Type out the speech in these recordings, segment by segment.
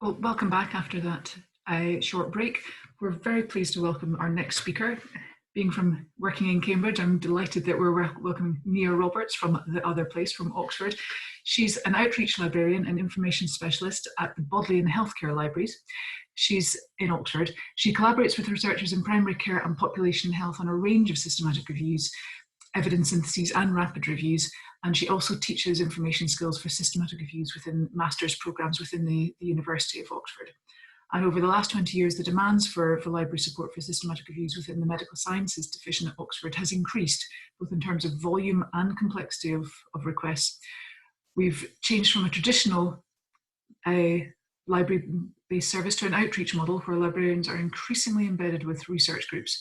Well, welcome back after that short break. We're very pleased to welcome our next speaker. Being from working in Cambridge, I'm delighted that we're welcoming Nia Roberts from the other place, from Oxford. She's an outreach librarian and information specialist at the Bodleian Healthcare Libraries. She's in Oxford. She collaborates with researchers in primary care and population health on a range of systematic reviews, evidence syntheses and rapid reviews, and she also teaches information skills for systematic reviews within master's programmes within the University of Oxford. And over the last 20 years, the demands for library support for systematic reviews within the medical sciences division at Oxford has increased, both in terms of volume and complexity of requests. We've changed from a traditional library-based service to an outreach model where librarians are increasingly embedded with research groups.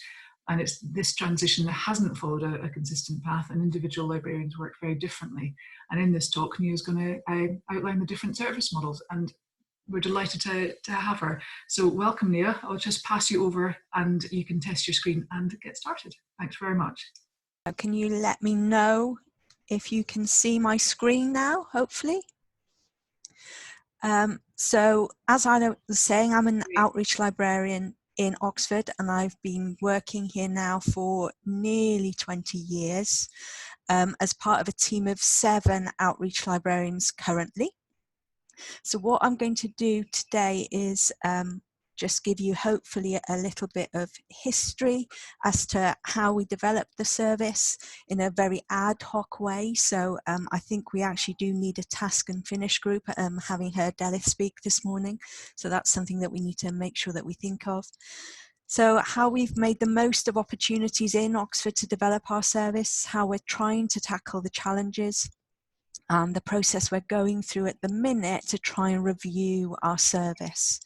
And it's this transition that hasn't followed a consistent path, and individual librarians work very differently. And in this talk, Nia is going to outline the different service models, and we're delighted to have her. So welcome, Nia. I'll just pass you over and you can test your screen and get started. Thanks very much. Can you let me know if you can see my screen now, hopefully? So as I was saying, I'm an outreach librarian in Oxford, and I've been working here now for nearly 20 years as part of a team of 7 outreach librarians currently. So what I'm going to do today is just give you hopefully a little bit of history as to how we developed the service in a very ad hoc way. So I think we actually do need a task and finish group, having heard Delith speak this morning. So that's something that we need to make sure that we think of. So how we've made the most of opportunities in Oxford to develop our service, how we're trying to tackle the challenges, and the process we're going through at the minute to try and review our service.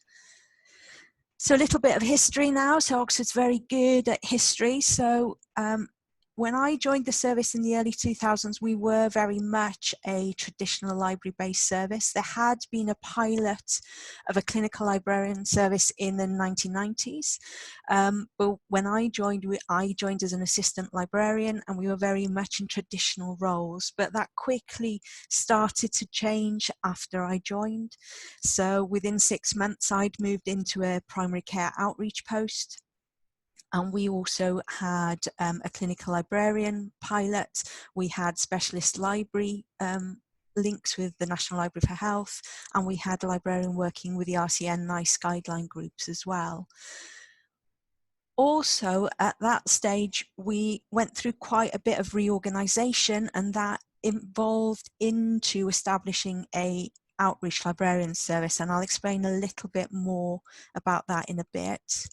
So a little bit of history now. So Oxford's very good at history. So when I joined the service in the early 2000s, we were very much a traditional library-based service. There had been a pilot of a clinical librarian service in the 1990s. But when I joined as an assistant librarian, and we were very much in traditional roles. But that quickly started to change after I joined. So within 6 months, I'd moved into a primary care outreach post. And we also had a clinical librarian pilot. We had specialist library links with the National Library for Health, and we had a librarian working with the RCN NICE guideline groups as well. Also, at that stage, we went through quite a bit of reorganisation, and that involved into establishing a outreach librarian service, and I'll explain a little bit more about that in a bit.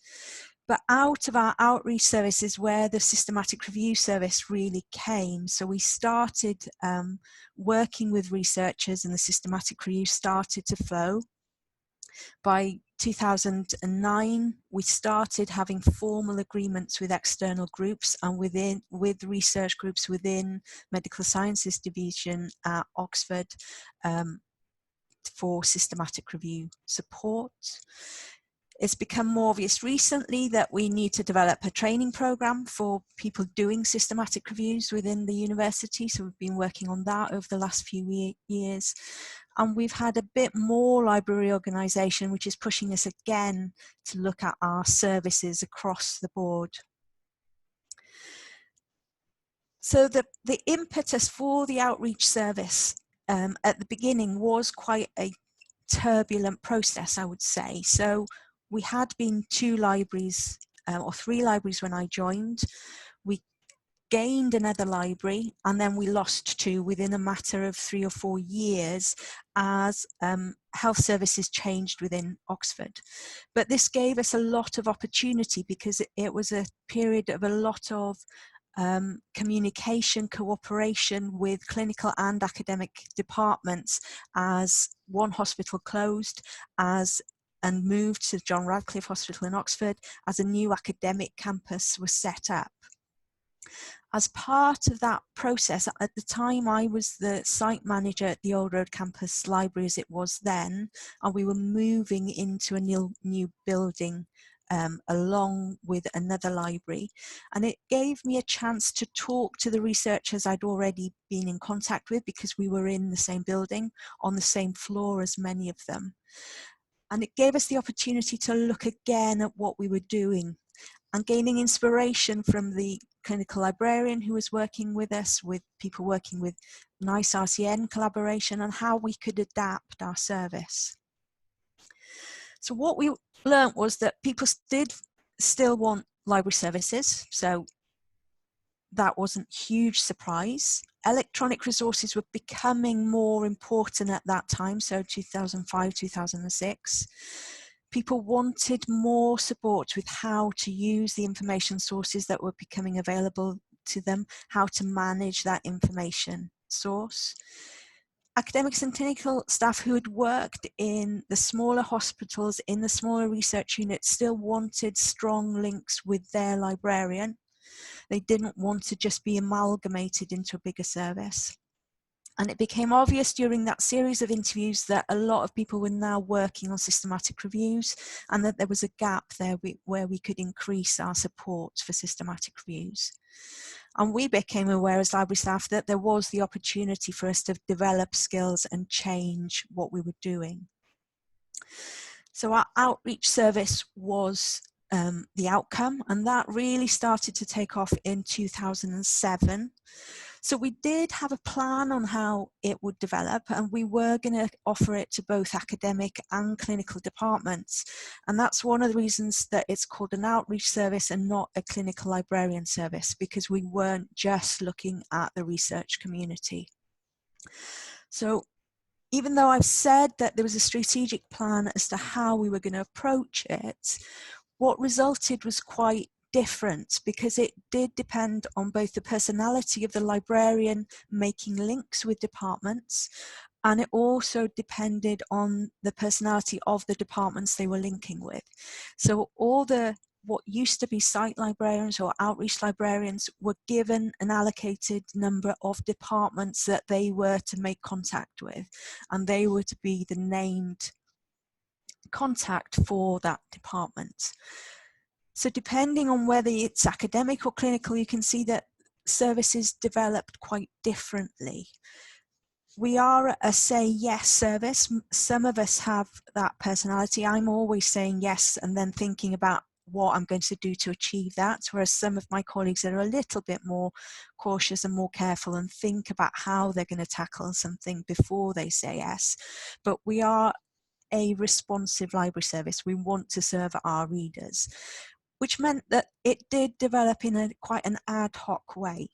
But out of our outreach services where the systematic review service really came. So we started working with researchers, and the systematic review started to flow. By 2009, we started having formal agreements with external groups and with research groups within Medical Sciences Division at Oxford for systematic review support. It's become more obvious recently that we need to develop a training program for people doing systematic reviews within the university. So we've been working on that over the last few years. And we've had a bit more library organisation, which is pushing us again to look at our services across the board. So the impetus for the outreach service at the beginning was quite a turbulent process, I would say. So we had been 2 libraries or 3 libraries when I joined. We gained another library, and then we lost 2 within a matter of 3 or 4 years as health services changed within Oxford. But this gave us a lot of opportunity because it was a period of a lot of communication, cooperation with clinical and academic departments as one hospital closed and moved to John Radcliffe Hospital in Oxford as a new academic campus was set up. As part of that process, at the time I was the site manager at the Old Road Campus Library as it was then, and we were moving into a new building along with another library, and it gave me a chance to talk to the researchers I'd already been in contact with because we were in the same building on the same floor as many of them. And it gave us the opportunity to look again at what we were doing and gaining inspiration from the clinical librarian who was working with us, with people working with NICE RCN collaboration, and how we could adapt our service. So what we learned was that people did still want library services, so that wasn't a huge surprise. Electronic resources were becoming more important at that time, so 2005, 2006. People wanted more support with how to use the information sources that were becoming available to them, how to manage that information source. Academics and clinical staff who had worked in the smaller hospitals, in the smaller research units, still wanted strong links with their librarian. They didn't want to just be amalgamated into a bigger service. And it became obvious during that series of interviews that a lot of people were now working on systematic reviews, and that there was a gap there where we could increase our support for systematic reviews. And we became aware as library staff that there was the opportunity for us to develop skills and change what we were doing. So our outreach service was the outcome, and that really started to take off in 2007. So we did have a plan on how it would develop, and we were going to offer it to both academic and clinical departments. And that's one of the reasons that it's called an outreach service and not a clinical librarian service, because we weren't just looking at the research community. So even though I've said that there was a strategic plan as to how we were going to approach it, what resulted was quite different, because it did depend on both the personality of the librarian making links with departments, and it also depended on the personality of the departments they were linking with. So all the what used to be site librarians or outreach librarians were given an allocated number of departments that they were to make contact with, and they were to be the named contact for that department. So depending on whether it's academic or clinical, you can see that services developed quite differently. We are a say yes service. Some of us have that personality. I'm always saying yes and then thinking about what I'm going to do to achieve that, whereas some of my colleagues are a little bit more cautious and more careful and think about how they're going to tackle something before they say yes. But we are a responsive library service. We want to serve our readers, which meant that it did develop in quite an ad hoc way.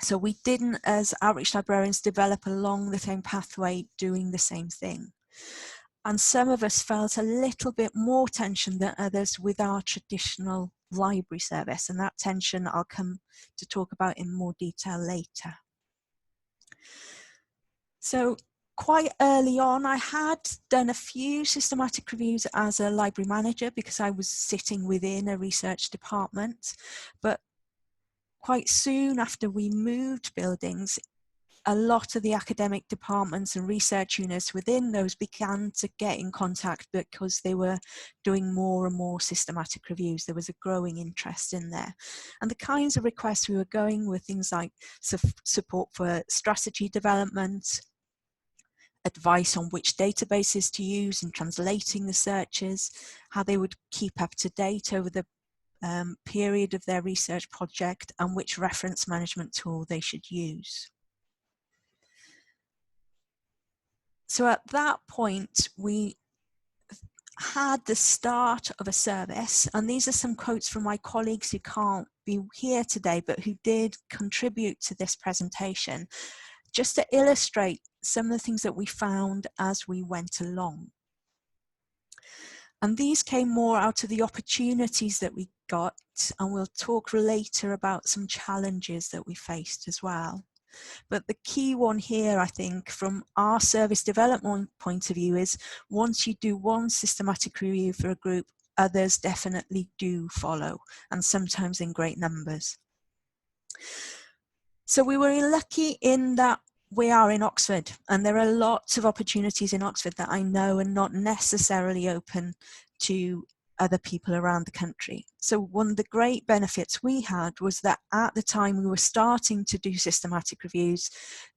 So we didn't, as outreach librarians, develop along the same pathway doing the same thing. And some of us felt a little bit more tension than others with our traditional library service, and that tension I'll come to talk about in more detail later. So quite early on, I had done a few systematic reviews as a library manager because I was sitting within a research department, but quite soon after we moved buildings, a lot of the academic departments and research units within those began to get in contact because they were doing more and more systematic reviews. There was a growing interest in there. And the kinds of requests we were going were things like support for strategy development, advice on which databases to use in translating the searches, how they would keep up to date over the period of their research project, and which reference management tool they should use. So at that point, we had the start of a service, and these are some quotes from my colleagues who can't be here today, but who did contribute to this presentation, just to illustrate some of the things that we found as we went along. And these came more out of the opportunities that we got, and we'll talk later about some challenges that we faced as well. But the key one here, I think, from our service development point of view is once you do one systematic review for a group, others definitely do follow, and sometimes in great numbers. So we were lucky in that we are in Oxford, and there are lots of opportunities in Oxford that I know are not necessarily open to other people around the country. So one of the great benefits we had was that at the time we were starting to do systematic reviews,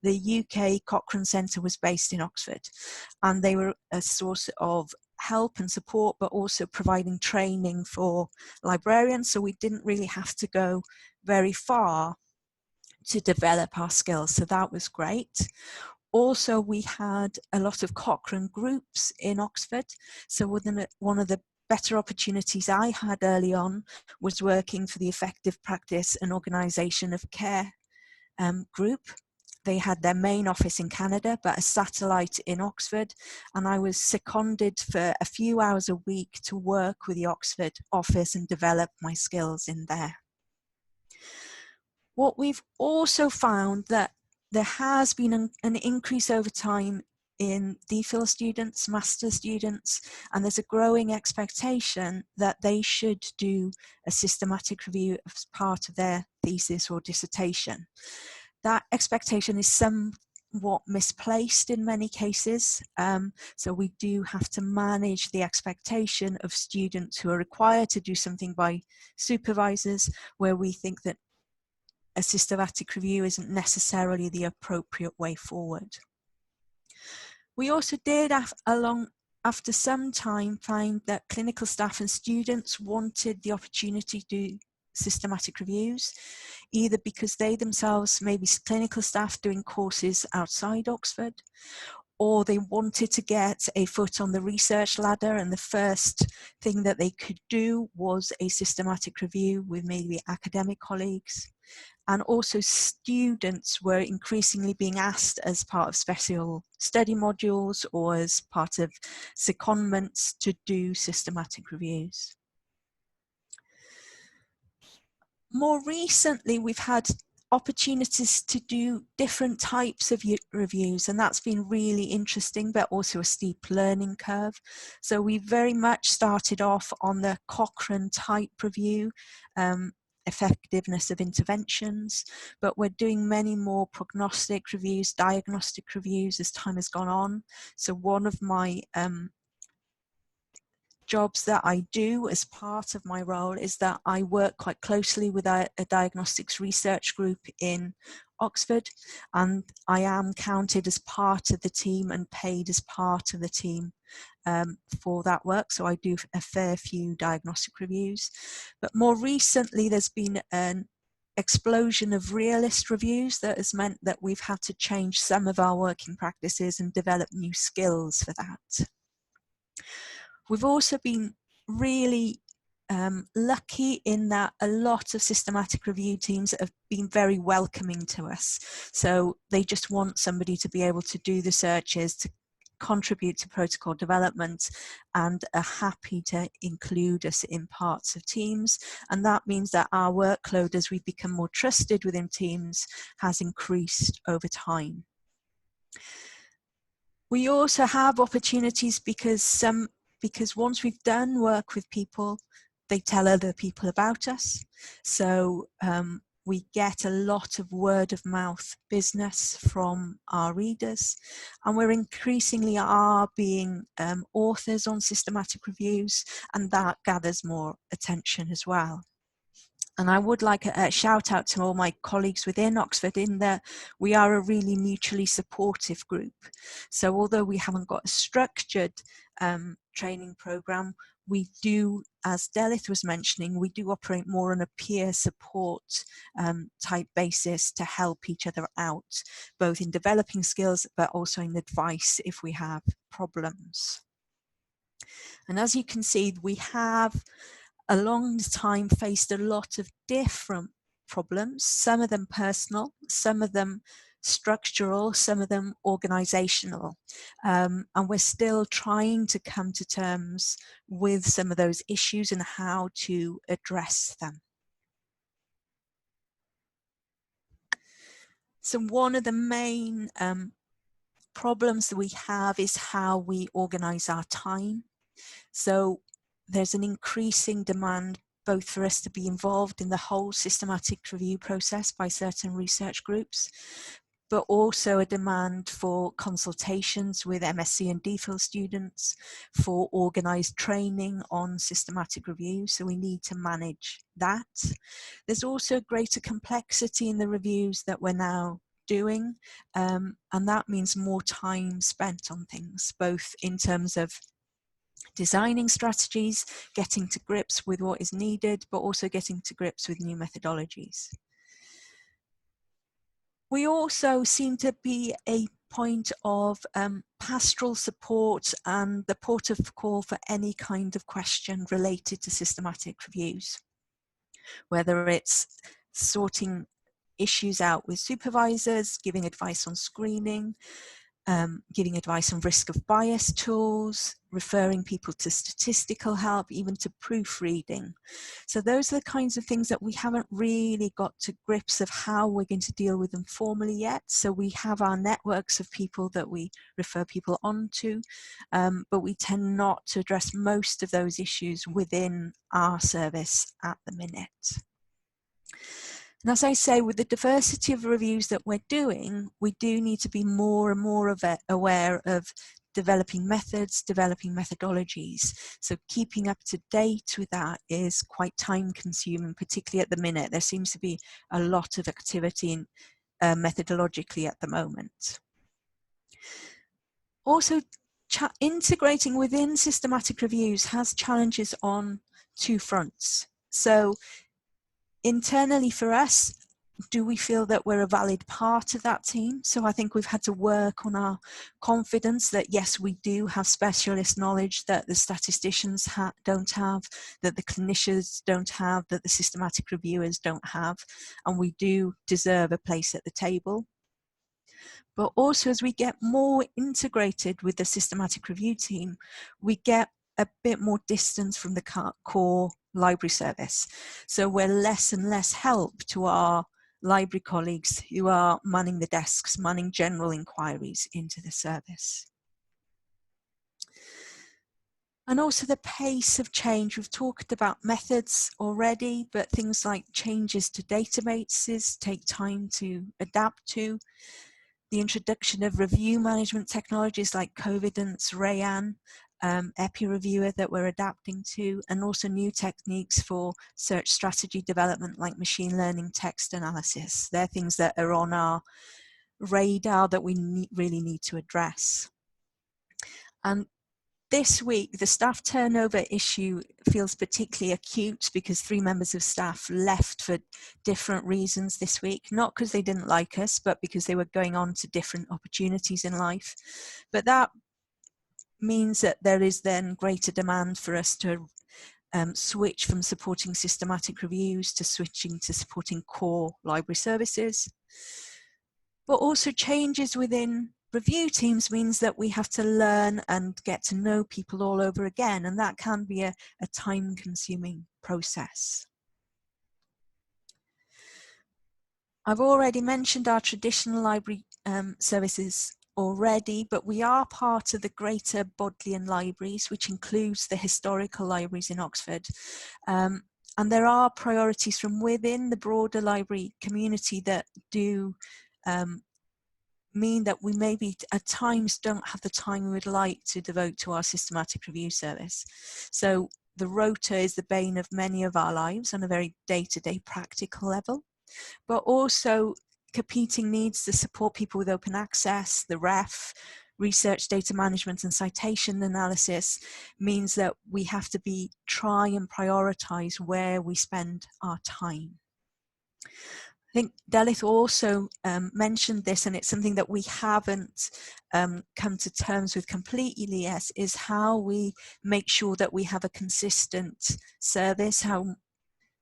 the UK Cochrane Centre was based in Oxford, and they were a source of help and support, but also providing training for librarians. So we didn't really have to go very far to develop our skills. So that was great. Also, we had a lot of Cochrane groups in Oxford. So one of the better opportunities I had early on was working for the Effective Practice and Organisation of Care group. They had their main office in Canada, but a satellite in Oxford. And I was seconded for a few hours a week to work with the Oxford office and develop my skills in there. What we've also found that there has been an increase over time in DPhil students, master students, and there's a growing expectation that they should do a systematic review as part of their thesis or dissertation. That expectation is somewhat misplaced in many cases. So we do have to manage the expectation of students who are required to do something by supervisors, where we think that a systematic review isn't necessarily the appropriate way forward. We also did, after some time, find that clinical staff and students wanted the opportunity to do systematic reviews, either because they themselves may be clinical staff doing courses outside Oxford, or they wanted to get a foot on the research ladder, and the first thing that they could do was a systematic review with maybe academic colleagues. And also students were increasingly being asked as part of special study modules or as part of secondments to do systematic reviews. More recently, we've had opportunities to do different types of reviews, and that's been really interesting, but also a steep learning curve. So we very much started off on the Cochrane type review, effectiveness of interventions, but we're doing many more prognostic reviews, diagnostic reviews as time has gone on. So one of my jobs that I do as part of my role is that I work quite closely with a diagnostics research group in Oxford, and I am counted as part of the team and paid as part of the team for that work. So I do a fair few diagnostic reviews. But more recently, there's been an explosion of realist reviews that has meant that we've had to change some of our working practices and develop new skills for that. We've also been really lucky in that a lot of systematic review teams have been very welcoming to us. So they just want somebody to be able to do the searches, to contribute to protocol development, and are happy to include us in parts of teams. And that means that our workload, as we become more trusted within teams, has increased over time. We also have opportunities because once we've done work with people, they tell other people about us. So we get a lot of word of mouth business from our readers, and we're increasingly are being authors on systematic reviews, and that gathers more attention as well. And I would like a shout out to all my colleagues within Oxford in that we are a really mutually supportive group. So although we haven't got a structured training program, we do, as Delith was mentioning, we do operate more on a peer support type basis to help each other out, both in developing skills, but also in advice if we have problems. And as you can see, we have a long time faced a lot of different problems, some of them personal, some of them structural, some of them organizational. And we're still trying to come to terms with some of those issues and how to address them. So one of the main problems that we have is how we organize our time. So there's an increasing demand both for us to be involved in the whole systematic review process by certain research groups, but also a demand for consultations with MSc and DPhil students, for organised training on systematic review, so we need to manage that. There's also greater complexity in the reviews that we're now doing, and that means more time spent on things, both in terms of designing strategies, getting to grips with what is needed, but also getting to grips with new methodologies. We also seem to be a point of pastoral support and the port of call for any kind of question related to systematic reviews, whether it's sorting issues out with supervisors, giving advice on screening, giving advice on risk of bias tools, referring people to statistical help, even to proofreading. So those are the kinds of things that we haven't really got to grips of how we're going to deal with them formally yet. So we have our networks of people that we refer people onto, but we tend not to address most of those issues within our service at the minute. And as I say, with the diversity of reviews that we're doing, we do need to be more and more aware of developing methods, developing methodologies. So keeping up to date with that is quite time consuming, particularly at the minute. There seems to be a lot of activity in, methodologically at the moment. Also, integrating within systematic reviews has challenges on two fronts. So internally for us, do we feel that we're a valid part of that team? So I think we've had to work on our confidence that yes, we do have specialist knowledge that the statisticians don't have, that the clinicians don't have, that the systematic reviewers don't have, and we do deserve a place at the table. But also as we get more integrated with the systematic review team, we get a bit more distance from the core library service. So we're less and less help to our library colleagues who are manning the desks, manning general inquiries into the service. And also the pace of change. We've talked about methods already, but things like changes to databases take time to adapt to. The introduction of review management technologies like Covidence, Rayan, EpiReviewer that we're adapting to, and also new techniques for search strategy development like machine learning text analysis. They're things that are on our radar that we really need to address. And this week, the staff turnover issue feels particularly acute because 3 members of staff left for different reasons this week, not because they didn't like us, but because they were going on to different opportunities in life. But that means that there is then greater demand for us to switch from supporting systematic reviews to switching to supporting core library services. But also changes within review teams means that we have to learn and get to know people all over again, and that can be a time-consuming process. I've already mentioned our traditional library services already, but we are part of the greater Bodleian Libraries, which includes the historical libraries in Oxford. And there are priorities from within the broader library community that do mean that we maybe at times don't have the time we would like to devote to our systematic review service. So the rota is the bane of many of our lives on a very day-to-day practical level, but also competing needs to support people with open access, the REF, research data management and citation analysis means that we have to try and prioritize where we spend our time. I think Delith also mentioned this, and it's something that we haven't come to terms with completely yet, is how we make sure that we have a consistent service. How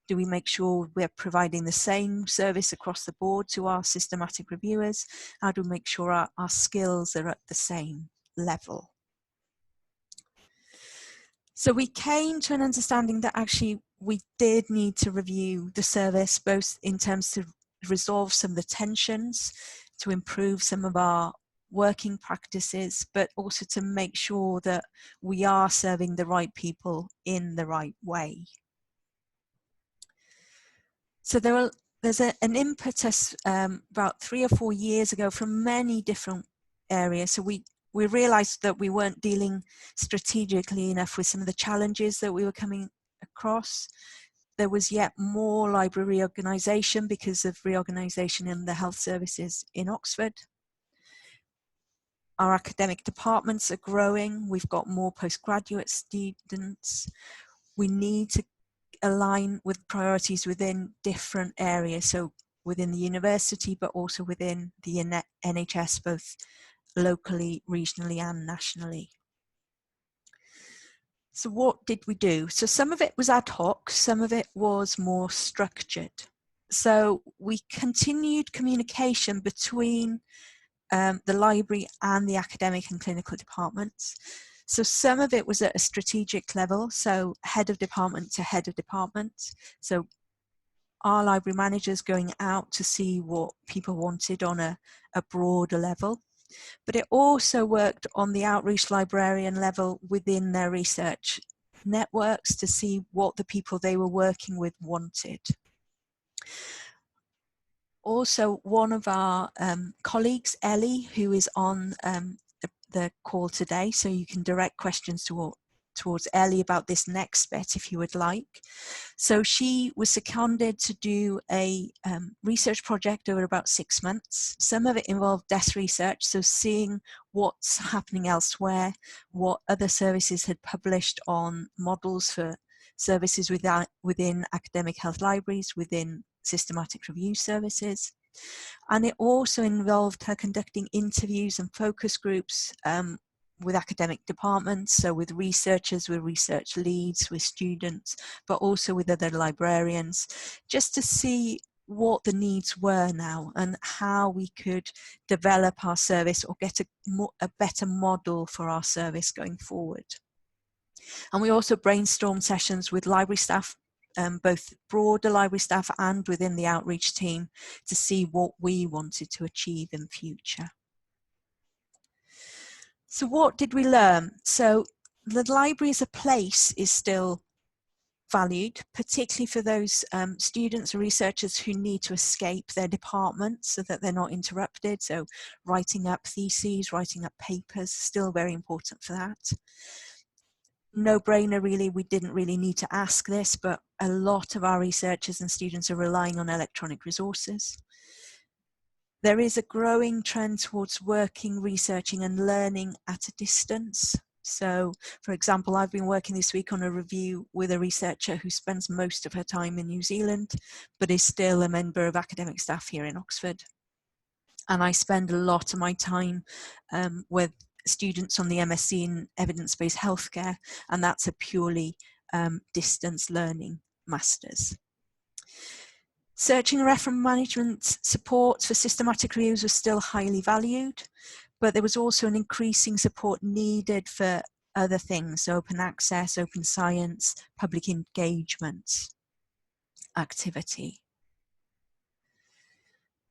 do we make sure we're providing the same service across the board to our systematic reviewers? How do we make sure our skills are at the same level? So we came to an understanding that actually we did need to review the service, both in terms of resolve some of the tensions, to improve some of our working practices, but also to make sure that we are serving the right people in the right way. So there's an impetus about 3 or 4 years ago from many different areas. So we realized that we weren't dealing strategically enough with some of the challenges that we were coming across. There was yet more library reorganisation because of reorganisation in the health services in Oxford. Our academic departments are growing. We've got more postgraduate students. We need to align with priorities within different areas. So within the university, but also within the NHS, both locally, regionally, and nationally. So what did we do? So some of it was ad hoc, some of it was more structured. So we continued communication between the library and the academic and clinical departments. So some of it was at a strategic level, so head of department to head of department. So our library managers going out to see what people wanted on a broader level. But it also worked on the outreach librarian level within their research networks to see what the people they were working with wanted. Also, one of our colleagues, Ellie, who is on the call today, so you can direct questions towards Ellie about this next bit if you would like. So she was seconded to do a research project over about 6 months. Some of it involved desk research, so seeing what's happening elsewhere, what other services had published on models for services within academic health libraries, within systematic review services. And it also involved her conducting interviews and focus groups with academic departments, so with researchers, with research leads, with students, but also with other librarians, just to see what the needs were now and how we could develop our service or get a better model for our service going forward. And we also brainstormed sessions with library staff, both broader library staff and within the outreach team, to see what we wanted to achieve in future. So what did we learn? So the library as a place is still valued, particularly for those students or researchers who need to escape their department so that they're not interrupted. So writing up theses, writing up papers, still very important for that. No brainer really, we didn't really need to ask this, but a lot of our researchers and students are relying on electronic resources. There is a growing trend towards working, researching and learning at a distance. So, for example, I've been working this week on a review with a researcher who spends most of her time in New Zealand, but is still a member of academic staff here in Oxford. And I spend a lot of my time with students on the MSc in evidence-based healthcare, and that's a purely distance learning master's. Searching and reference management support for systematic reviews was still highly valued, but there was also an increasing support needed for other things, open access, open science, public engagement activity.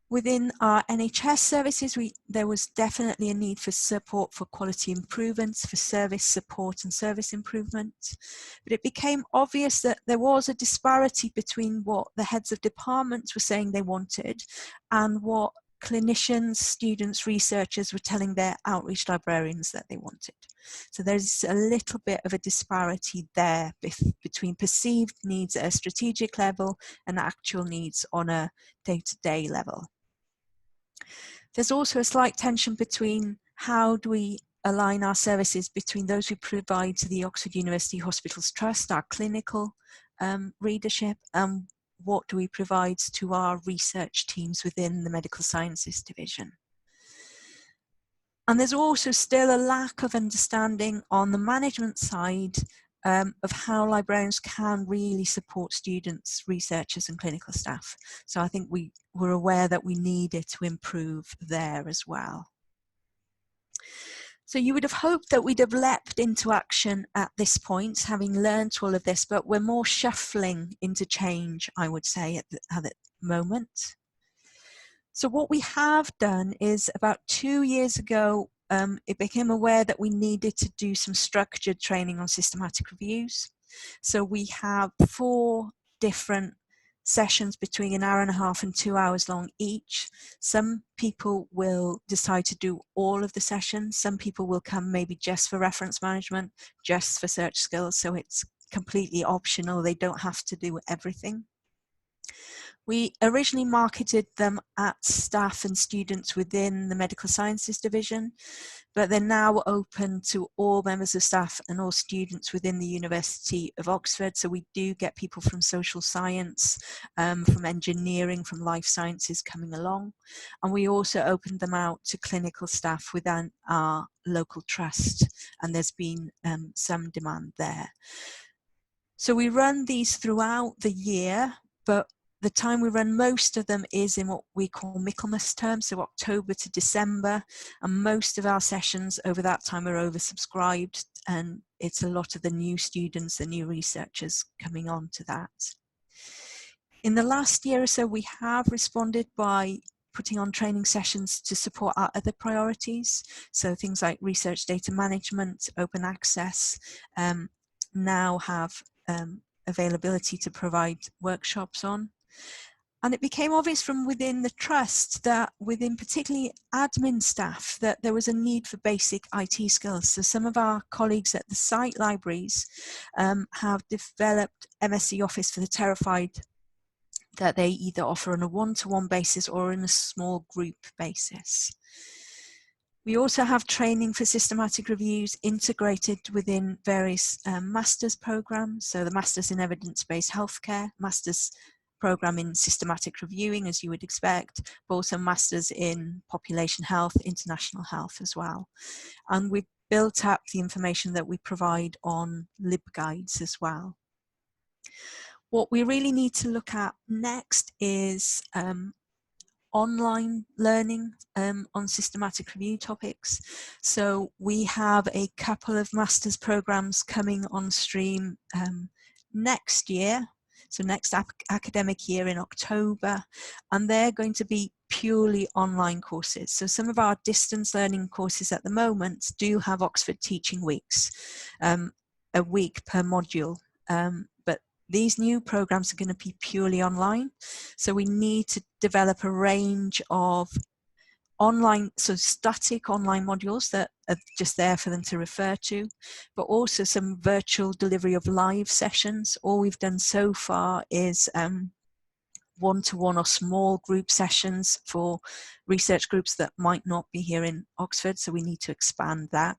Within our NHS services, there was definitely a need for support for quality improvements, for service support and service improvement. But it became obvious that there was a disparity between what the heads of departments were saying they wanted and what clinicians, students, researchers were telling their outreach librarians that they wanted. So there's a little bit of a disparity there between perceived needs at a strategic level and actual needs on a day-to-day level. There's also a slight tension between how do we align our services between those we provide to the Oxford University Hospitals Trust, our clinical readership, and what do we provide to our research teams within the Medical Sciences Division. And there's also still a lack of understanding on the management side of how librarians can really support students, researchers and clinical staff. So I think we were aware that we needed to improve there as well. So you would have hoped that we'd have leapt into action at this point, having learned all of this, but we're more shuffling into change, I would say, at the moment. So what we have done is about 2 years ago, it became aware that we needed to do some structured training on systematic reviews. So we have 4 different sessions between 1.5 hours and 2 hours long each. Some people will decide to do all of the sessions. Some people will come maybe just for reference management, just for search skills. So it's completely optional. They don't have to do everything. We originally marketed them at staff and students within the Medical Sciences division, but they're now open to all members of staff and all students within the University of Oxford. So we do get people from social science, from engineering, from life sciences coming along. And we also opened them out to clinical staff within our local trust, and there's been some demand there. So we run these throughout the year, but the time we run most of them is in what we call Michaelmas term, so October to December, and most of our sessions over that time are oversubscribed, and it's a lot of the new students, the new researchers coming on to that. In the last year or so, we have responded by putting on training sessions to support our other priorities, so things like research data management, open access, now have availability to provide workshops on. And it became obvious from within the trust that within particularly admin staff that there was a need for basic IT skills. So some of our colleagues at the site libraries have developed MSc Office for the terrified that they either offer on a one-to-one basis or in a small group basis. We also have training for systematic reviews integrated within various master's programs. So the Masters in Evidence-Based Healthcare, Masters program in systematic reviewing, as you would expect, but also Masters in Population Health, International Health as well. And we've built up the information that we provide on LibGuides as well. What we really need to look at next is online learning on systematic review topics. So we have a couple of master's programs coming on stream next year, so next academic year in October, and they're going to be purely online courses. So some of our distance learning courses at the moment do have Oxford Teaching Weeks, a week per module, but these new programs are going to be purely online. So we need to develop a range of online, so static online modules that are just there for them to refer to, but also some virtual delivery of live sessions. All we've done so far is one-to-one or small group sessions for research groups that might not be here in Oxford, so we need to expand that.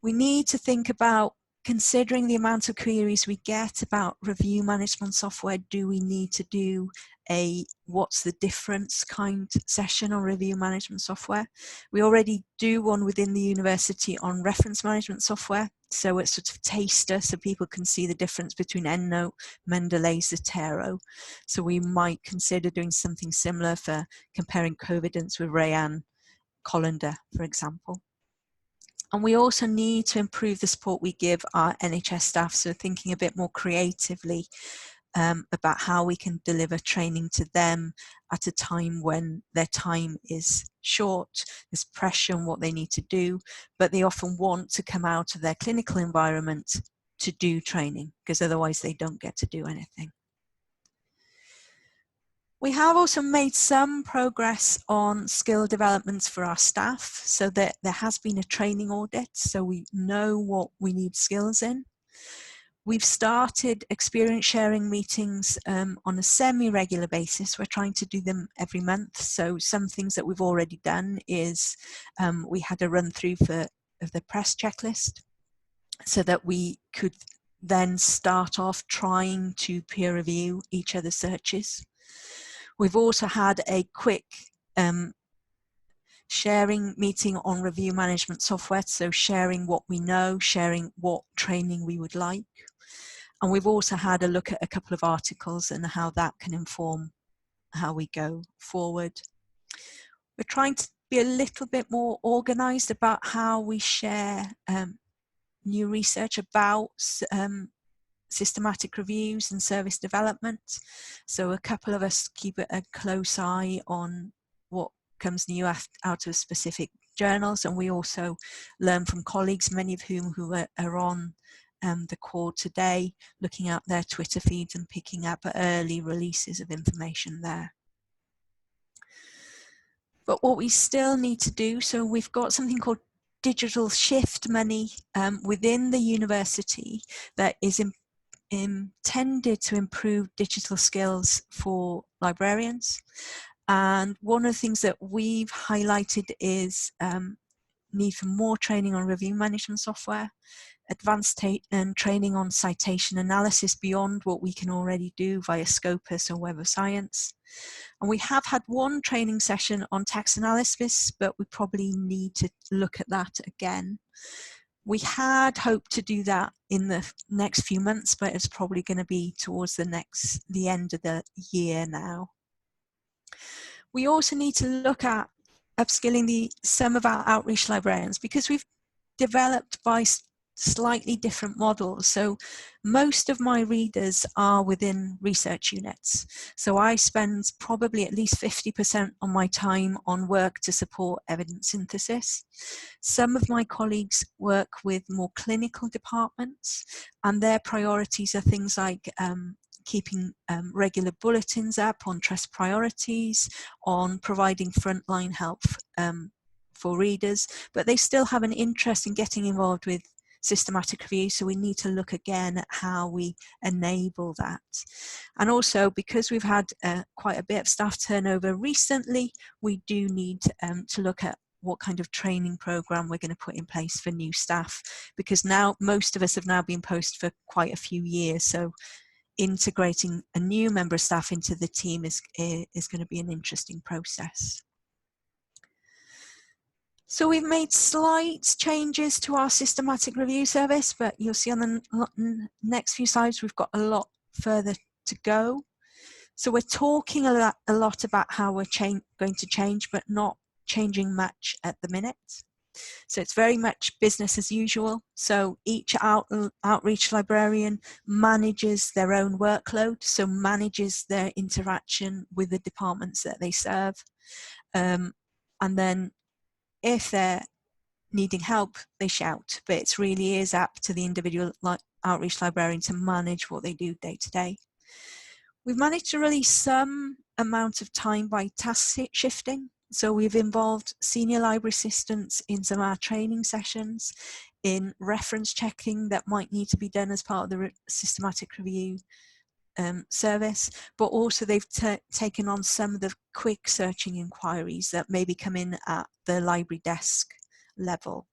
We need to think about, considering the amount of queries we get about review management software, do we need to do a what's the difference kind session on review management software? We already do one within the university on reference management software, so it's sort of taster so people can see the difference between EndNote, Mendeley, Zotero. So we might consider doing something similar for comparing coevidence with Rayan, Colander, for example. And we also need to improve the support we give our NHS staff, so thinking a bit more creatively about how we can deliver training to them at a time when their time is short, there's pressure on what they need to do, but they often want to come out of their clinical environment to do training, because otherwise they don't get to do anything. We have also made some progress on skill developments for our staff, so that there has been a training audit, so we know what we need skills in. We've started experience sharing meetings on a semi-regular basis. We're trying to do them every month. So some things that we've already done is we had a run through of the press checklist, so that we could then start off trying to peer review each other's searches. We've also had a quick sharing meeting on review management software, so sharing what we know, sharing what training we would like. And we've also had a look at a couple of articles and how that can inform how we go forward. We're trying to be a little bit more organised about how we share new research about systematic reviews and service development. So a couple of us keep a close eye on what comes new out of specific journals, and we also learn from colleagues, many of whom who are on the call today, looking at their Twitter feeds and picking up early releases of information there. But what we still need to do, so we've got something called digital shift money within the university that is intended to improve digital skills for librarians. And one of the things that we've highlighted is need for more training on review management software, advanced training on citation analysis beyond what we can already do via Scopus or Web of Science. And we have had one training session on text analysis, but we probably need to look at that again. We had hoped to do that in the next few months, but it's probably going to be towards the end of the year now. We also need to look at upskilling some of our outreach librarians, because we've developed by slightly different models. So most of my readers are within research units. So I spend probably at least 50% of my time on work to support evidence synthesis. Some of my colleagues work with more clinical departments, and their priorities are things like keeping regular bulletins up on trust priorities, on providing frontline help for readers, but they still have an interest in getting involved with systematic review, so we need to look again at how we enable that. And also, because we've had quite a bit of staff turnover recently, we do need to look at what kind of training program we're going to put in place for new staff, because now most of us have now been posted for quite a few years, so integrating a new member of staff into the team is going to be an interesting process. So we've made slight changes to our systematic review service, but you'll see on the next few slides we've got a lot further to go. So we're talking a lot about how we're going to change, but not changing much at the minute. So it's very much business as usual. So each outreach librarian manages their own workload, so manages their interaction with the departments that they serve. And then if they're needing help, they shout, but it really is up to the individual outreach librarian to manage what they do day to day. We've managed to release some amount of time by task shifting. So we've involved senior library assistants in some of our training sessions, in reference checking that might need to be done as part of the systematic review service, but also they've taken on some of the quick searching inquiries that maybe come in at the library desk level.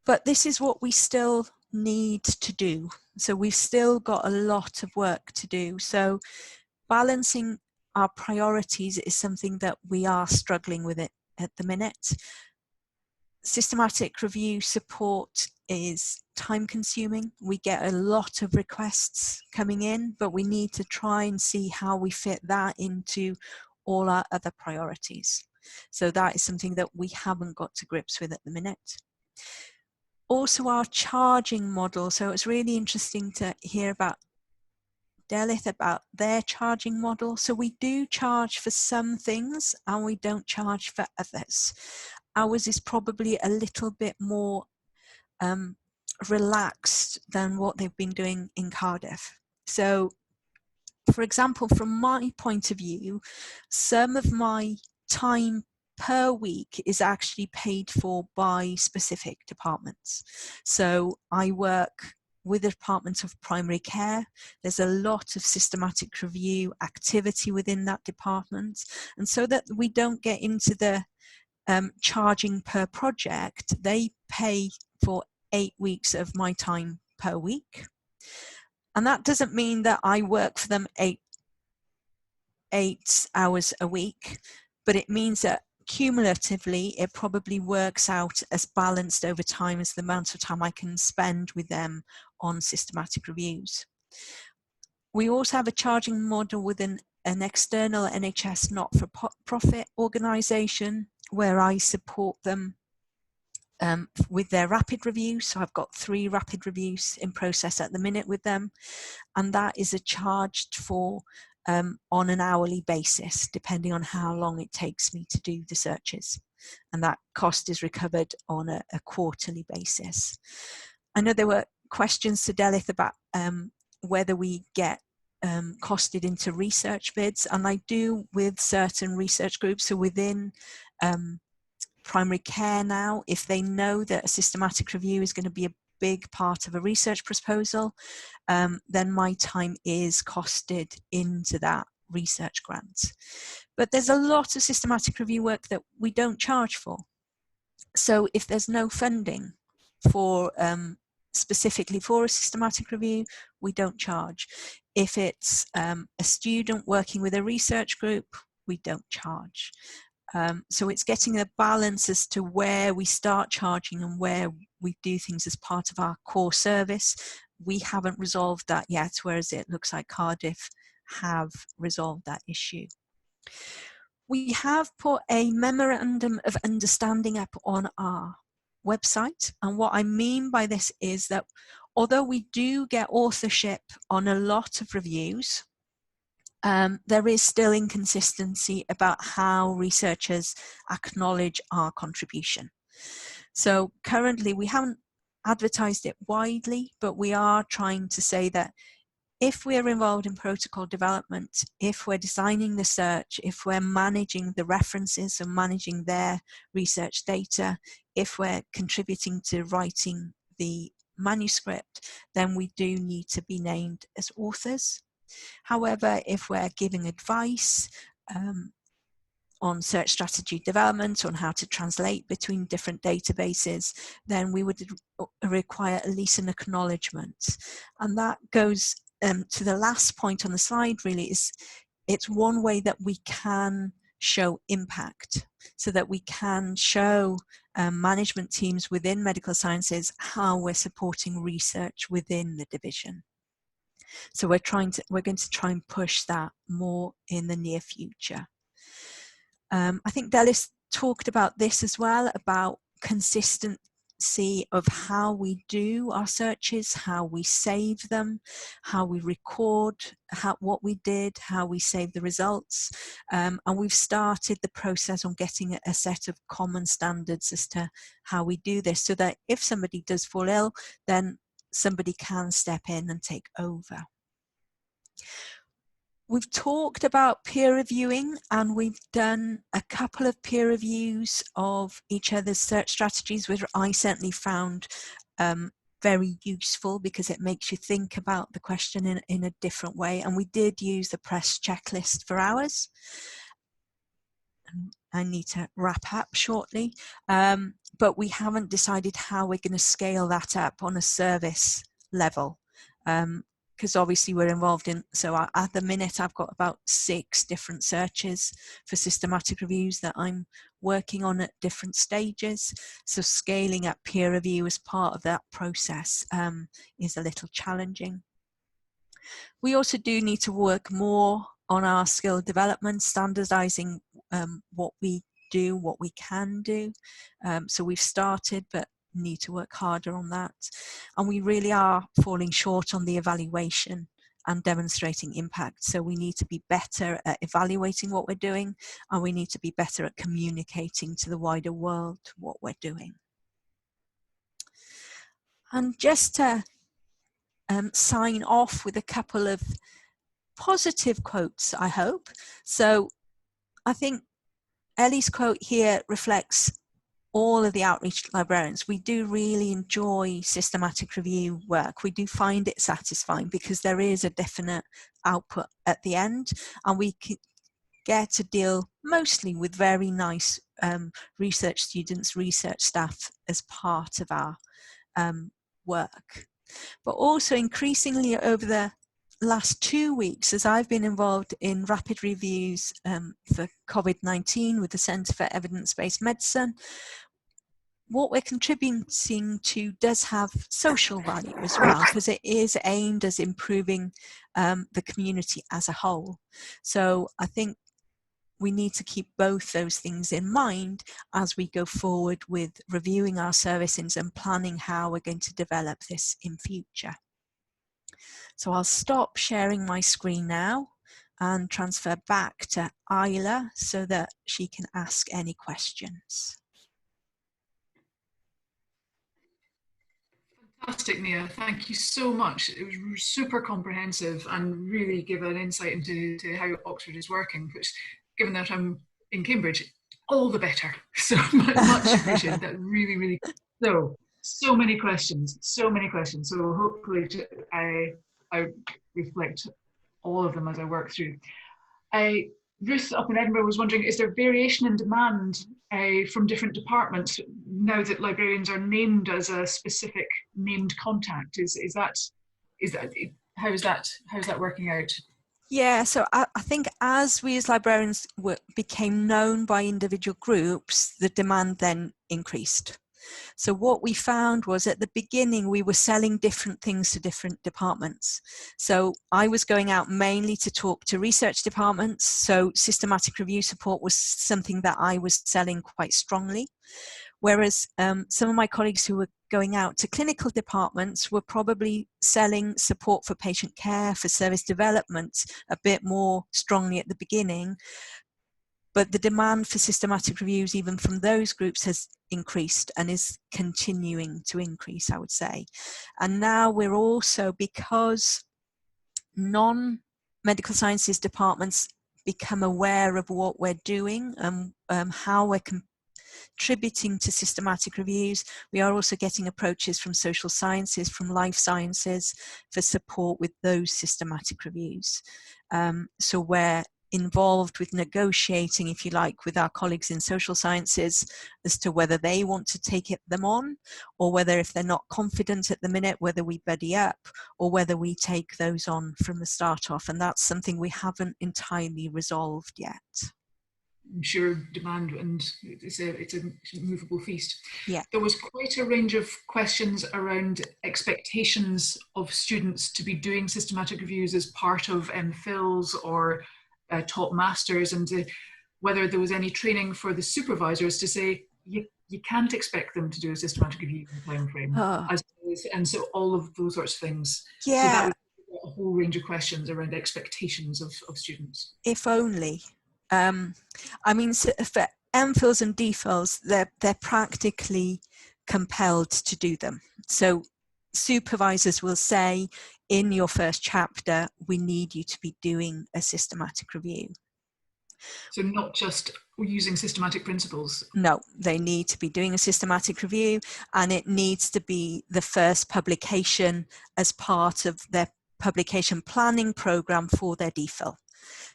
But this is what we still need to do. So we've still got a lot of work to do. So balancing our priorities is something that we are struggling with it at the minute. Systematic review support is time consuming. We get a lot of requests coming in, but we need to try and see how we fit that into all our other priorities. So that is something that we haven't got to grips with at the minute. Also our charging model. So it's really interesting to hear about Delith about their charging model. So we do charge for some things and we don't charge for others. Ours is probably a little bit more relaxed than what they've been doing in Cardiff. So, for example, from my point of view, some of my time per week is actually paid for by specific departments. So I work with the Department of Primary Care. There's a lot of systematic review activity within that department. And so that we don't get into the charging per project, they pay for 8 weeks of my time per week. And that doesn't mean that I work for them eight hours a week, but it means that cumulatively it probably works out as balanced over time as the amount of time I can spend with them on systematic reviews. We also have a charging model within an external NHS not-for-profit organisation where I support them with their rapid review. So I've got 3 rapid reviews in process at the minute with them, and that is charged for on an hourly basis, depending on how long it takes me to do the searches. And that cost is recovered on a quarterly basis. I know there were questions to Delith about whether we get costed into research bids, and I do with certain research groups. So within primary care now, if they know that a systematic review is going to be big part of a research proposal, then my time is costed into that research grant. But there's a lot of systematic review work that we don't charge for. So if there's no funding for specifically for a systematic review, we don't charge. If it's a student working with a research group, we don't charge. So it's getting a balance as to where we start charging and where we do things as part of our core service. We haven't resolved that yet, whereas it looks like Cardiff have resolved that issue. We have put a memorandum of understanding up on our website, and what I mean by this is that although we do get authorship on a lot of reviews, there is still inconsistency about how researchers acknowledge our contribution. So currently we haven't advertised it widely, but we are trying to say that if we're involved in protocol development, if we're designing the search, if we're managing the references and managing their research data, if we're contributing to writing the manuscript, then we do need to be named as authors. However, if we're giving advice on search strategy development, on how to translate between different databases, then we would require at least an acknowledgement. And that goes to the last point on the slide, really, is it's one way that we can show impact, so that we can show management teams within medical sciences how we're supporting research within the division. So we're going to try and push that more in the near future. I think Delis talked about this as well, about consistency of how we do our searches, how we save them, how we record what we did, how we save the results. And we've started the process on getting a set of common standards as to how we do this, so that if somebody does fall ill, then somebody can step in and take over. We've talked about peer reviewing, and we've done a couple of peer reviews of each other's search strategies, which I certainly found very useful, because it makes you think about the question in a different way. And we did use the press checklist for ours. I need to wrap up shortly, but we haven't decided how we're going to scale that up on a service level. Because obviously we're involved in, so at the minute I've got about 6 different searches for systematic reviews that I'm working on at different stages. So scaling up peer review as part of that process is a little challenging. We also do need to work more on our skill development, standardizing what we do, what we can do. So we've started, but need to work harder on that. And we really are falling short on the evaluation and demonstrating impact. So we need to be better at evaluating what we're doing, and we need to be better at communicating to the wider world what we're doing. And just to sign off with a couple of positive quotes, I hope. So I think Ellie's quote here reflects all of the outreach librarians. We do really enjoy systematic review work. We do find it satisfying because there is a definite output at the end, and we get to deal mostly with very nice research students, research staff as part of our work. But also increasingly over the last 2 weeks, as I've been involved in rapid reviews for COVID-19 with the Centre for Evidence-Based Medicine, what we're contributing to does have social value as well, because it is aimed as improving the community as a whole. So I think we need to keep both those things in mind as we go forward with reviewing our services and planning how we're going to develop this in future. So I'll stop sharing my screen now and transfer back to Isla so that she can ask any questions. Fantastic, Nia. Thank you so much. It was super comprehensive and really gave an insight into how Oxford is working, which, given that I'm in Cambridge, all the better. So much appreciated that. Really, really. So So many questions, so many questions. So hopefully I reflect all of them as I work through. Ruth up in Edinburgh was wondering, is there variation in demand from different departments now that librarians are named as a specific named contact? Is that how's that working out? Yeah, so I think as we as librarians became known by individual groups, the demand then increased. So what we found was at the beginning, we were selling different things to different departments. So I was going out mainly to talk to research departments. So systematic review support was something that I was selling quite strongly. Whereas some of my colleagues who were going out to clinical departments were probably selling support for patient care, for service development a bit more strongly at the beginning. But the demand for systematic reviews, even from those groups, has increased and is continuing to increase, I would say. And now we're also, because non-medical sciences departments become aware of what we're doing and how we're contributing to systematic reviews, we are also getting approaches from social sciences, from life sciences, for support with those systematic reviews. So we're involved with negotiating, if you like, with our colleagues in social sciences as to whether they want to take them on, or whether, if they're not confident at the minute, whether we buddy up or whether we take those on from the start off. And that's something we haven't entirely resolved yet. I'm sure demand, and it's a movable feast. Yeah. There was quite a range of questions around expectations of students to be doing systematic reviews as part of MPhils or top masters, and whether there was any training for the supervisors to say you can't expect them to do a systematic review in the time frame, and so all of those sorts of things. Yeah. So that was a whole range of questions around expectations of students. If only. I mean, so for MPhils and DPhils, they're practically compelled to do them. So supervisors will say, in your first chapter, we need you to be doing a systematic review. So not just using systematic principles? No, they need to be doing a systematic review, and it needs to be the first publication as part of their publication planning program for their DPhil.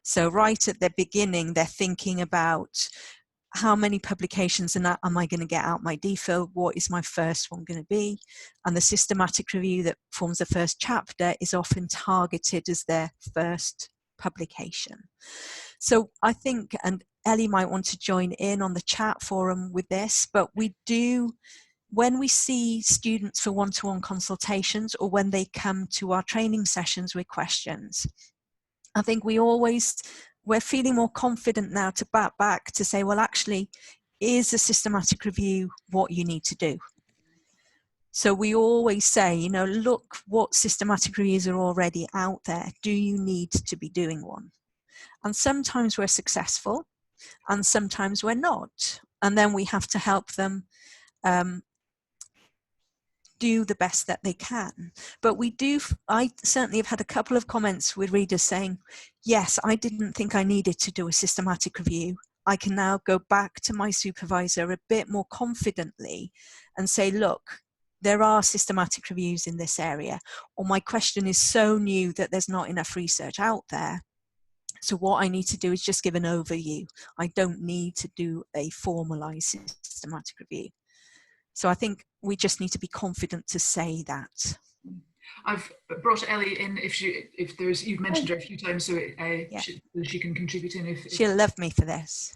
So right at the beginning, they're thinking about how many publications am I going to get out my DPhil? What is my first one going to be? And the systematic review that forms the first chapter is often targeted as their first publication. So I think, and Ellie might want to join in on the chat forum with this, but we do, when we see students for one-to-one consultations or when they come to our training sessions with questions, I think we're feeling more confident now to back to say, well, actually, is a systematic review what you need to do? So we always say, look what systematic reviews are already out there. Do you need to be doing one? And sometimes we're successful and sometimes we're not. And then we have to help them do the best that they can. But I certainly have had a couple of comments with readers saying, yes, I didn't think I needed to do a systematic review. I can now go back to my supervisor a bit more confidently and say, look, there are systematic reviews in this area, or my question is so new that there's not enough research out there. So what I need to do is just give an overview. I don't need to do a formalized systematic review. So I think we just need to be confident to say that. I've brought Ellie in you've mentioned her a few times, so she can contribute in. She'll love me for this.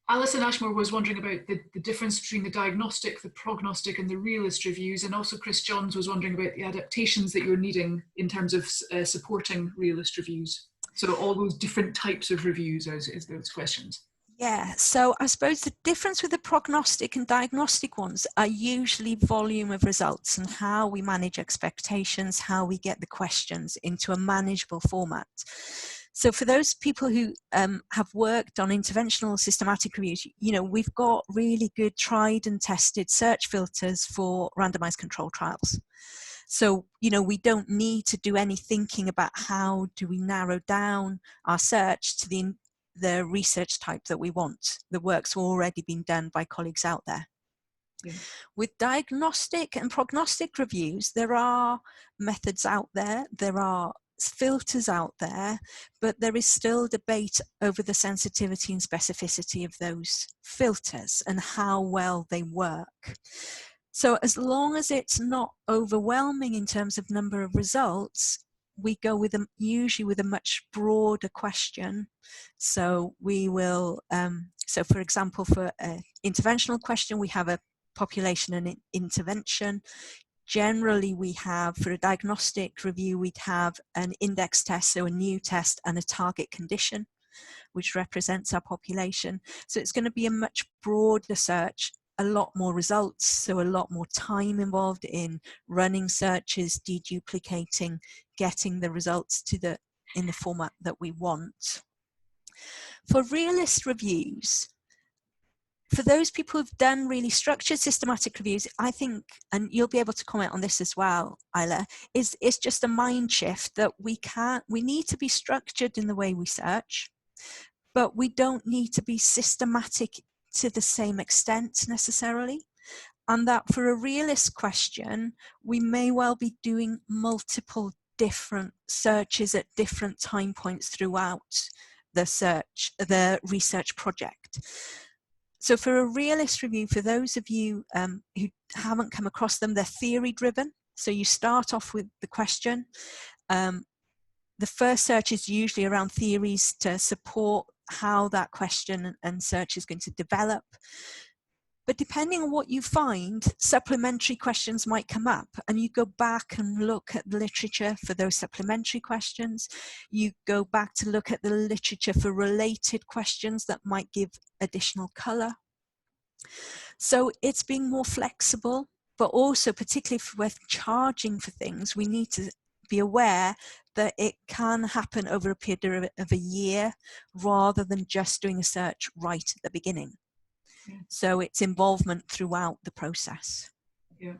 Alison Ashmore was wondering about the difference between the diagnostic, the prognostic, and the realist reviews, and also Chris Johns was wondering about the adaptations that you're needing in terms of supporting realist reviews. So all those different types of reviews is those questions. Yeah, so I suppose the difference with the prognostic and diagnostic ones are usually volume of results and how we manage expectations, how we get the questions into a manageable format. So for those people who have worked on interventional systematic reviews, we've got really good tried and tested search filters for randomized control trials. So, we don't need to do any thinking about how do we narrow down our search to the research type that we want. The work's already been done by colleagues out there. Yeah. With diagnostic and prognostic reviews, there are methods out there, there are filters out there, but there is still debate over the sensitivity and specificity of those filters and how well they work. So as long as it's not overwhelming in terms of number of results, we go with usually with a much broader question. So we will, so for example, for an interventional question, we have a population and intervention. Generally, we have, for a diagnostic review, we'd have an index test, so a new test, and a target condition, which represents our population. So it's going to be a much broader search, a lot more results, so a lot more time involved in running searches, deduplicating, getting the results to in the format that we want. For realist reviews, for those people who've done really structured systematic reviews, I think, and you'll be able to comment on this as well, Isla, it's just a mind shift that we need to be structured in the way we search, but we don't need to be systematic to the same extent necessarily. And that for a realist question, we may well be doing multiple different searches at different time points throughout the research project. So for a realist review, for those of you who haven't come across them, they're theory driven. So you start off with the question. The first search is usually around theories to support how that question and search is going to develop. But depending on what you find, supplementary questions might come up, and you go back and look at the literature for those supplementary questions. You go back to look at the literature for related questions that might give additional color. So it's being more flexible, but also particularly if we're charging for things, we need to be aware that it can happen over a period of a year rather than just doing a search right at the beginning. Yeah. So it's involvement throughout the process. Yeah.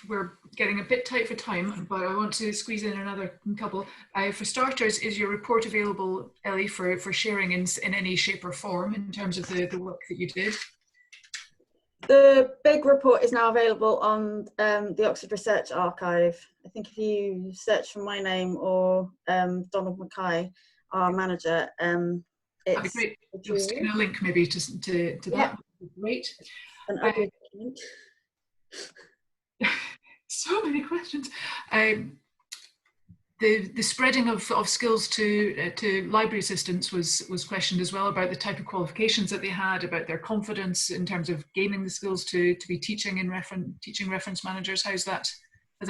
We're getting a bit tight for time, but I want to squeeze in another couple. For starters, is your report available, Ellie, for sharing in any shape or form in terms of the work that you did? The big report is now available on the Oxford Research Archive. I think if you search for my name or Donald Mackay, our manager, That'd be great. You'll stick in a link maybe to that. That would be great. An ugly document. So many questions. The spreading of skills to library assistants was questioned as well, about the type of qualifications that they had, about their confidence in terms of gaining the skills to be teaching reference managers. Has that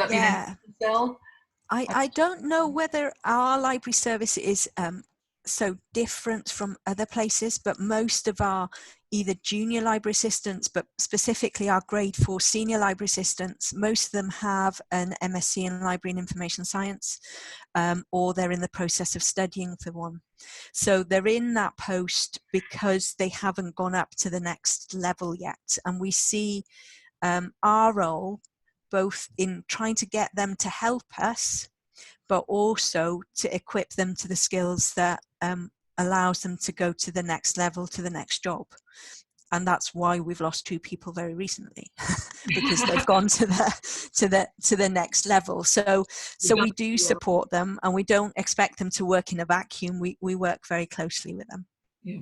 been in cell? I don't know whether our library service is so different from other places, but most of our either junior library assistants, but specifically our grade 4 senior library assistants, most of them have an MSc in Library and Information Science, or they're in the process of studying for one. So they're in that post because they haven't gone up to the next level yet. And we see our role both in trying to get them to help us, but also to equip them to the skills that allows them to go to the next level, to the next job. And that's why we've lost 2 people very recently, because they've gone to the next level. So we do support them, and we don't expect them to work in a vacuum. We work very closely with them. Yeah.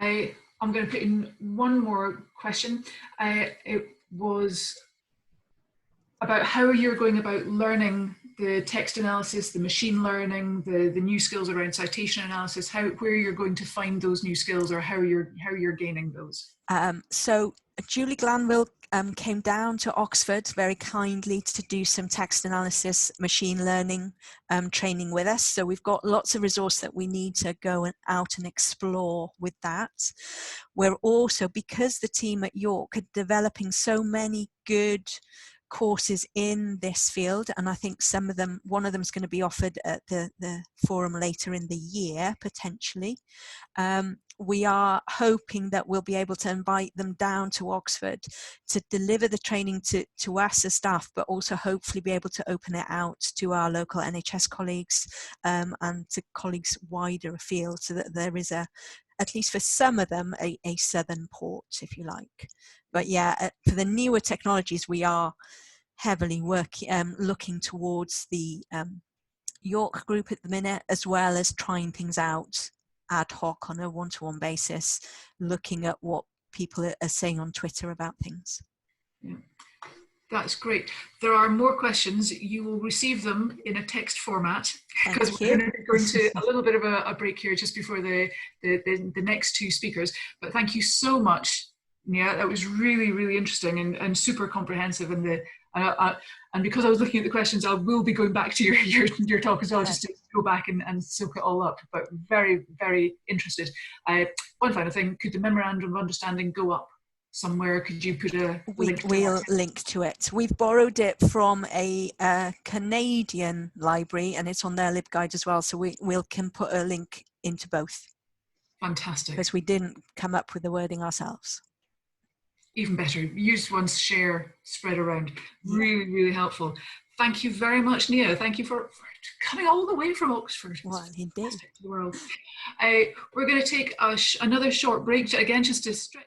I'm going to put in one more question. It was about how you're going about learning the text analysis, the machine learning, the new skills around citation analysis, where you're going to find those new skills, or how you're gaining those. So Julie Glanville came down to Oxford very kindly to do some text analysis, machine learning training with us. So we've got lots of resource that we need to go out and explore with that. We're also, because the team at York are developing so many good courses in this field, and I think one of them is going to be offered at the forum later in the year, potentially. we are hoping that we'll be able to invite them down to Oxford to deliver the training to us as staff, but also hopefully be able to open it out to our local NHS colleagues and to colleagues wider afield, so that there is at least for some of them, a southern port, if you like. But yeah, for the newer technologies, we are heavily looking towards the York group at the minute, as well as trying things out ad hoc on a one-to-one basis, looking at what people are saying on Twitter about things. Yeah. That's great. There are more questions. You will receive them in a text format, because we're going to be going to a little bit of a break here just before the next two speakers. But thank you so much, Nia. That was really, really interesting and super comprehensive. And because I was looking at the questions, I will be going back to your talk as well, just to go back and soak it all up. But very, very interested. One final thing, could the memorandum of understanding go up somewhere? Could you put a link to it? We'll link to it. We've borrowed it from a Canadian library, and it's on their LibGuide as well, so we can put a link into both. Fantastic. Because we didn't come up with the wording ourselves. Even better, use once, share, spread around. Really, really helpful. Thank you very much, Nia. Thank you for coming all the way from Oxford. Well, indeed. To the world. We're going to take another short break, again, just to stretch